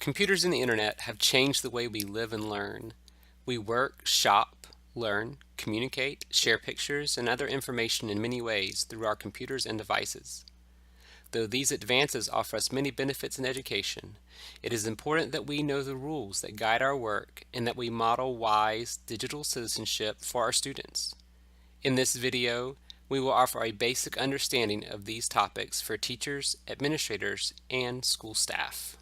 Computers and the internet have changed the way we live and learn. We work, shop, learn, communicate, share pictures, and other information in many ways through our computers and devices. Though these advances offer us many benefits in education, it is important that we know the rules that guide our work and that we model wise digital citizenship for our students. In this video, we will offer a basic understanding of these topics for teachers, administrators, and school staff.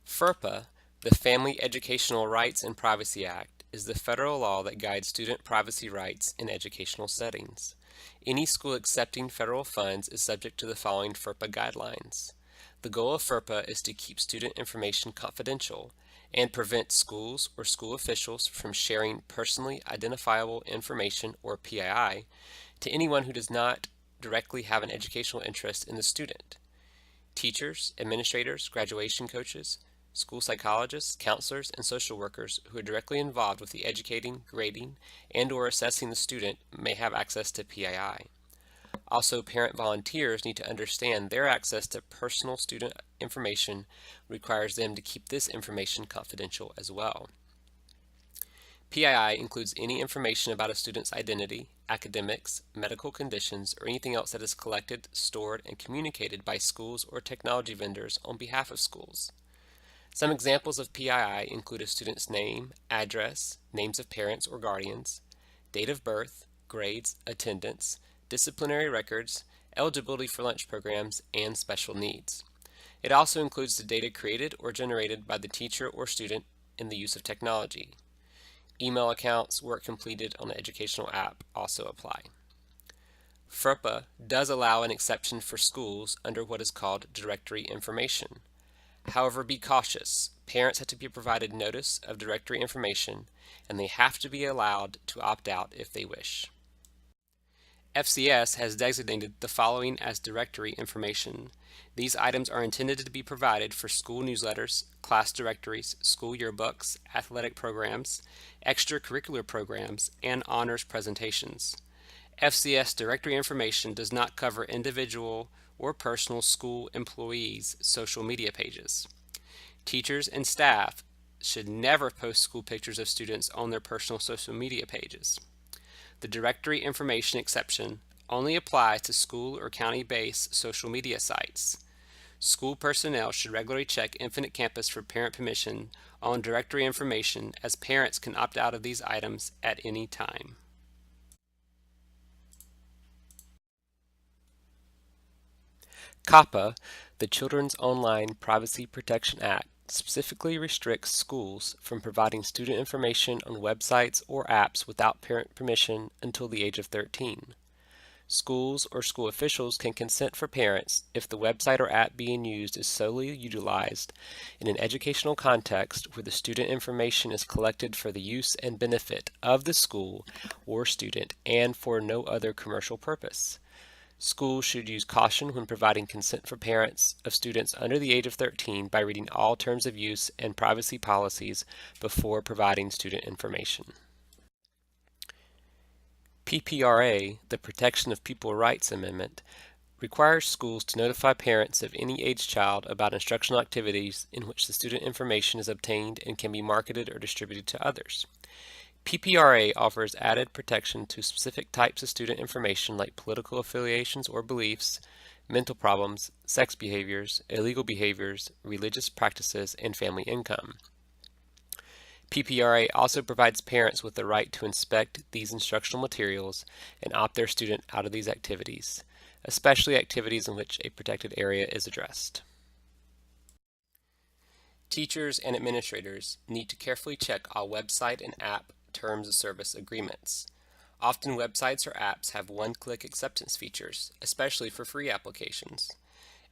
FERPA, the Family Educational Rights and Privacy Act, is the federal law that guides student privacy rights in educational settings. Any school accepting federal funds is subject to the following FERPA guidelines. The goal of FERPA is to keep student information confidential and prevent schools or school officials from sharing personally identifiable information, or PII, to anyone who does not directly have an educational interest in the student. Teachers, administrators, graduation coaches, school psychologists, counselors, and social workers who are directly involved with the educating, grading, and/or assessing the student may have access to PII. Also, parent volunteers need to understand their access to personal student information requires them to keep this information confidential as well. PII includes any information about a student's identity, academics, medical conditions, or anything else that is collected, stored, and communicated by schools or technology vendors on behalf of schools. Some examples of PII include a student's name, address, names of parents or guardians, date of birth, grades, attendance, disciplinary records, eligibility for lunch programs, and special needs. It also includes the data created or generated by the teacher or student in the use of technology. Email accounts, work completed on the educational app also apply. FERPA does allow an exception for schools under what is called directory information. However, be cautious. Parents have to be provided notice of directory information, and they have to be allowed to opt out if they wish. FCS has designated the following as directory information. These items are intended to be provided for school newsletters, class directories, school yearbooks, athletic programs, extracurricular programs, and honors presentations. FCS directory information does not cover individual or personal school employees' social media pages. Teachers and staff should never post school pictures of students on their personal social media pages. The directory information exception only applies to school or county-based social media sites. School personnel should regularly check Infinite Campus for parent permission on directory information, as parents can opt out of these items at any time. COPPA, the Children's Online Privacy Protection Act, specifically restricts schools from providing student information on websites or apps without parent permission until the age of 13. Schools or school officials can consent for parents if the website or app being used is solely utilized in an educational context where the student information is collected for the use and benefit of the school or student and for no other commercial purpose. Schools should use caution when providing consent for parents of students under the age of 13 by reading all terms of use and privacy policies before providing student information. PPRA, the Protection of Pupil Rights Amendment, requires schools to notify parents of any age child about instructional activities in which the student information is obtained and can be marketed or distributed to others. PPRA offers added protection to specific types of student information like political affiliations or beliefs, mental problems, sex behaviors, illegal behaviors, religious practices, and family income. PPRA also provides parents with the right to inspect these instructional materials and opt their student out of these activities, especially activities in which a protected area is addressed. Teachers and administrators need to carefully check all website and app terms of service agreements. Often websites or apps have one-click acceptance features, especially for free applications.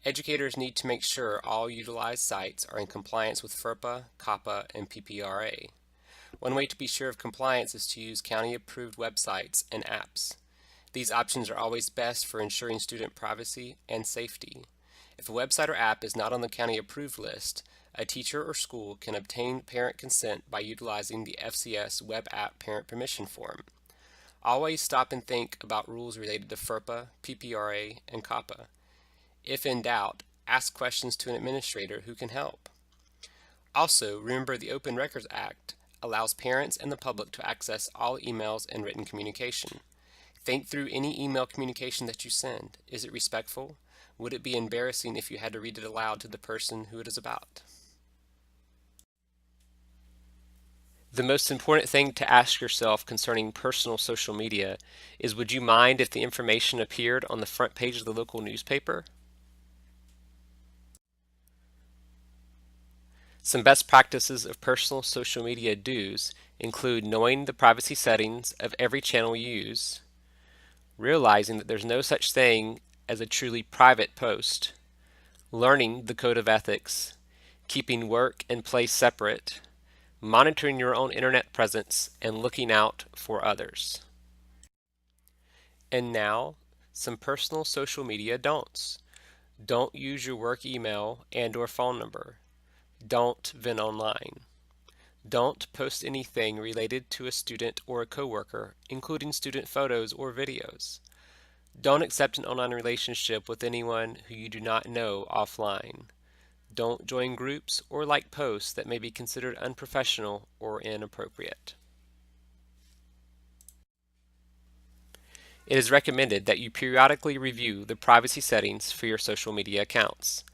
Educators need to make sure all utilized sites are in compliance with FERPA, COPPA, and PPRA. One way to be sure of compliance is to use county-approved websites and apps. These options are always best for ensuring student privacy and safety. If a website or app is not on the county-approved list, a teacher or school can obtain parent consent by utilizing the FCS Web App Parent Permission Form. Always stop and think about rules related to FERPA, PPRA, and COPPA. If in doubt, ask questions to an administrator who can help. Also, remember the Open Records Act allows parents and the public to access all emails and written communication. Think through any email communication that you send. Is it respectful? Would it be embarrassing if you had to read it aloud to the person who it is about? The most important thing to ask yourself concerning personal social media is, would you mind if the information appeared on the front page of the local newspaper? Some best practices of personal social media do's include knowing the privacy settings of every channel you use, realizing that there's no such thing as a truly private post, learning the code of ethics, keeping work and play separate, monitoring your own internet presence, and looking out for others. And now, some personal social media don'ts. Don't use your work email and/or phone number. Don't vent online. Don't post anything related to a student or a coworker, including student photos or videos. Don't accept an online relationship with anyone who you do not know offline. Don't join groups or like posts that may be considered unprofessional or inappropriate. It is recommended that you periodically review the privacy settings for your social media accounts.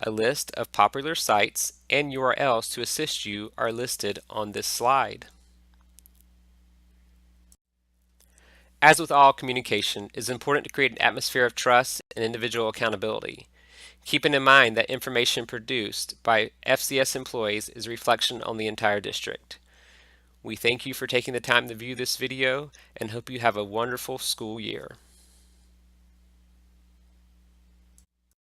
A list of popular sites and URLs to assist you are listed on this slide. As with all communication, it is important to create an atmosphere of trust and individual accountability. Keeping in mind that information produced by FCS employees is a reflection on the entire district. We thank you for taking the time to view this video and hope you have a wonderful school year.